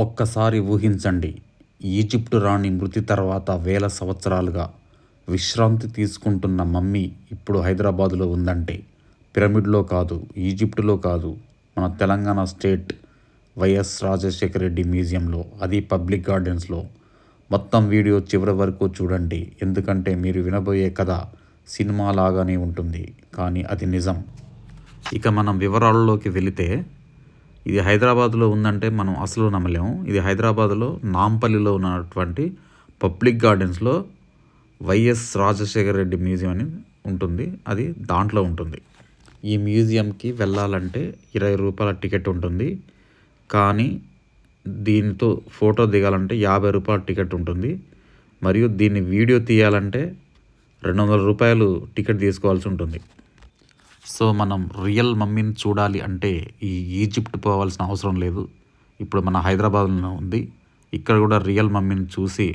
ఒక్కసారి ఊహించండి, ఈజిప్టు రాణి మృతి తర్వాత వేల సంవత్సరాలుగా విశ్రాంతి తీసుకుంటున్న మమ్మీ ఇప్పుడు హైదరాబాదులో ఉందంటే పిరమిడ్లో కాదు, ఈజిప్టులో కాదు, మన తెలంగాణ స్టేట్ వైఎస్ రాజశేఖర రెడ్డి మ్యూజియంలో, అది పబ్లిక్ గార్డెన్స్లో. మొత్తం వీడియో చివరి వరకు చూడండి, ఎందుకంటే మీరు వినబోయే కథ సినిమా లాగానే ఉంటుంది, కానీ అది నిజం. ఇక మనం వివరాల్లోకి వెళితే, ఇది హైదరాబాద్లో ఉందంటే మనం అసలు నమ్మలేము. ఇది హైదరాబాద్లో నాంపల్లిలో ఉన్నటువంటి పబ్లిక్ గార్డెన్స్లో వైఎస్ రాజశేఖర రెడ్డి మ్యూజియం అని ఉంటుంది, అది దాంట్లో ఉంటుంది. ఈ మ్యూజియంకి వెళ్ళాలంటే 20 రూపాయల టికెట్ ఉంటుంది, కానీ దీనితో ఫోటో దిగాలంటే 50 రూపాయల టికెట్ ఉంటుంది. మరియు దీన్ని వీడియో తీయాలంటే 200 రూపాయలు టికెట్ తీసుకోవాల్సి ఉంటుంది. సో మనం రియల్ మమ్మీని చూడాలి అంటే ఈ ఈజిప్ట్ పోవాల్సిన అవసరం లేదు. ఇప్పుడు మన హైదరాబాద్లో ఉంది, ఇక్కడ కూడా రియల్ మమ్మీని చూసి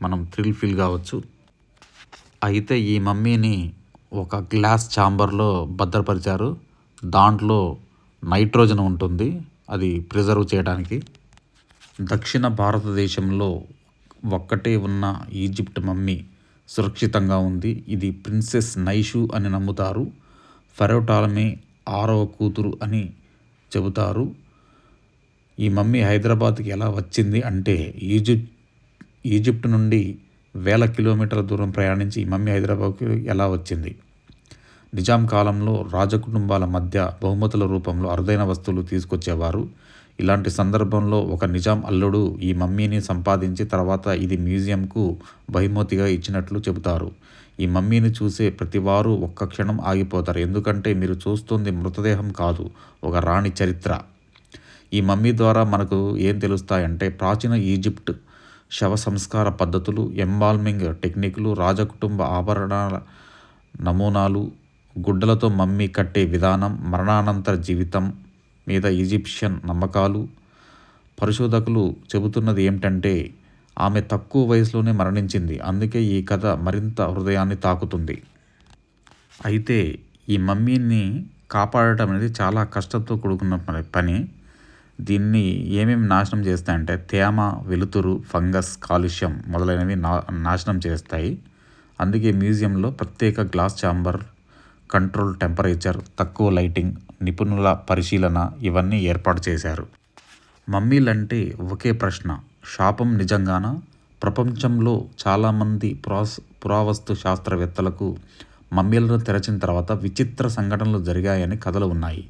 మనం థ్రిల్ ఫీల్ కావచ్చు. అయితే ఈ మమ్మీని ఒక గ్లాస్ ఛాంబర్లో భద్రపరిచారు. దాంట్లో నైట్రోజన్ ఉంటుంది, అది ప్రిజర్వ్ చేయడానికి. దక్షిణ భారతదేశంలో ఒక్కటే ఉన్న ఈజిప్ట్ మమ్మీ సురక్షితంగా ఉంది. ఇది ప్రిన్సెస్ నైషు అని నమ్ముతారు. ఫరో టాలమీ 6వ కూతురు అని చెబుతారు. ఈ మమ్మీ హైదరాబాద్కి ఎలా వచ్చింది అంటే, ఈజిప్ట్ నుండి వేల కిలోమీటర్ల దూరం ప్రయాణించి ఈ మమ్మీ హైదరాబాద్కి ఎలా వచ్చింది. నిజాం కాలంలో రాజకుటుంబాల మధ్య బహుమతుల రూపంలో అరుదైన వస్తువులు తీసుకొచ్చేవారు. ఇలాంటి సందర్భంలో ఒక నిజాం అల్లుడు ఈ మమ్మీని సంపాదించి తర్వాత ఇది మ్యూజియంకు బహుమతిగా ఇచ్చినట్లు చెబుతారు. ఈ మమ్మీని చూసే ప్రతివారు ఒక్క క్షణం ఆగిపోతారు, ఎందుకంటే మీరు చూస్తుంది మృతదేహం కాదు, ఒక రాణి చరిత్ర. ఈ మమ్మీ ద్వారా మనకు ఏం తెలుస్తాయంటే, ప్రాచీన ఈజిప్ట్ శవ సంస్కార పద్ధతులు, ఎంబాల్మింగ్ టెక్నిక్లు, రాజకుటుంబ ఆభరణాల నమూనాలు, గుడ్డలతో మమ్మీ కట్టే విధానం, మరణానంతర జీవితం మీద ఈజిప్షియన్ నమ్మకాలు. పరిశోధకులు చెబుతున్నది ఏమిటంటే, ఆమె తక్కువ వయసులోనే మరణించింది, అందుకే ఈ కథ మరింత హృదయాన్ని తాకుతుంది. అయితే ఈ మమ్మీని కాపాడటం అనేది చాలా కష్టంతో కూడుకున్న పని. దీన్ని ఏమేమి నాశనం చేస్తాయంటే, తేమ, వెలుతురు, ఫంగస్, కాలుష్యం మొదలైనవి నాశనం చేస్తాయి. అందుకే మ్యూజియంలో ప్రత్యేక గ్లాస్ ఛాంబర్, కంట్రోల్ టెంపరేచర్, తక్కువ లైటింగ్, నిపుణుల పరిశీలన ఇవన్నీ ఏర్పాటు చేశారు. మమ్మీలంటే ఒకే ప్రశ్న, శాపం నిజంగానా? ప్రపంచంలో చాలామంది పురావస్తు శాస్త్రవేత్తలకు మమ్మీలను తెరచిన తర్వాత విచిత్ర సంఘటనలు జరిగాయని కథలు ఉన్నాయి.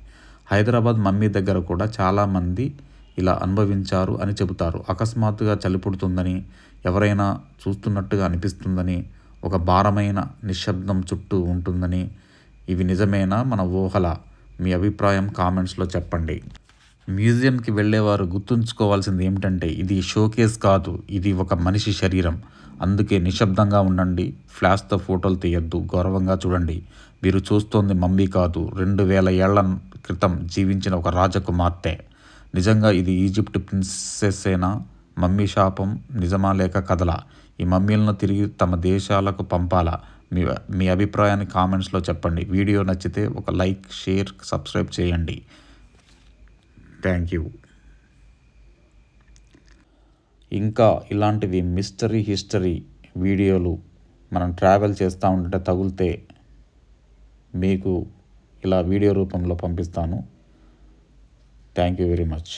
హైదరాబాద్ మమ్మీ దగ్గర కూడా చాలామంది ఇలా అనుభవించారు అని చెబుతారు. అకస్మాత్తుగా చలి పుడుతుందని, ఎవరైనా చూస్తున్నట్టుగా అనిపిస్తుందని, ఒక భారమైన నిశ్శబ్దం చుట్టూ ఉంటుందని. ఇవి నిజమేనా, మన ఊహల? మీ అభిప్రాయం కామెంట్స్లో చెప్పండి. మ్యూజియంకి వెళ్ళేవారు గుర్తుంచుకోవాల్సింది ఏమిటంటే, ఇది షోకేస్ కాదు, ఇది ఒక మనిషి శరీరం. అందుకే నిశ్శబ్దంగా ఉండండి, ఫ్లాష్తో ఫోటోలు తీయద్దు, గౌరవంగా చూడండి. మీరు చూస్తోంది మమ్మీ కాదు, 2000 ఏళ్ల క్రితం జీవించిన ఒక రాజకుమార్తె. నిజంగా ఇది ఈజిప్ట్ ప్రిన్సెస్సేనా? మమ్మీ శాపం నిజమా లేక కథలా? ఈ మమ్మీలను తిరిగి తమ దేశాలకు పంపాలా? మీ అభిప్రాయాన్ని కామెంట్స్లో చెప్పండి. వీడియో నచ్చితే ఒక లైక్, షేర్, సబ్స్క్రైబ్ చేయండి. Thank you. ఇంకా ఇలాంటివి మిస్టరీ హిస్టరీ వీడియోలు మనం ట్రావెల్ చేస్తూ ఉంటే తగిలితే మీకు ఇలా వీడియో రూపంలో పంపిస్తాను. Thank you very much.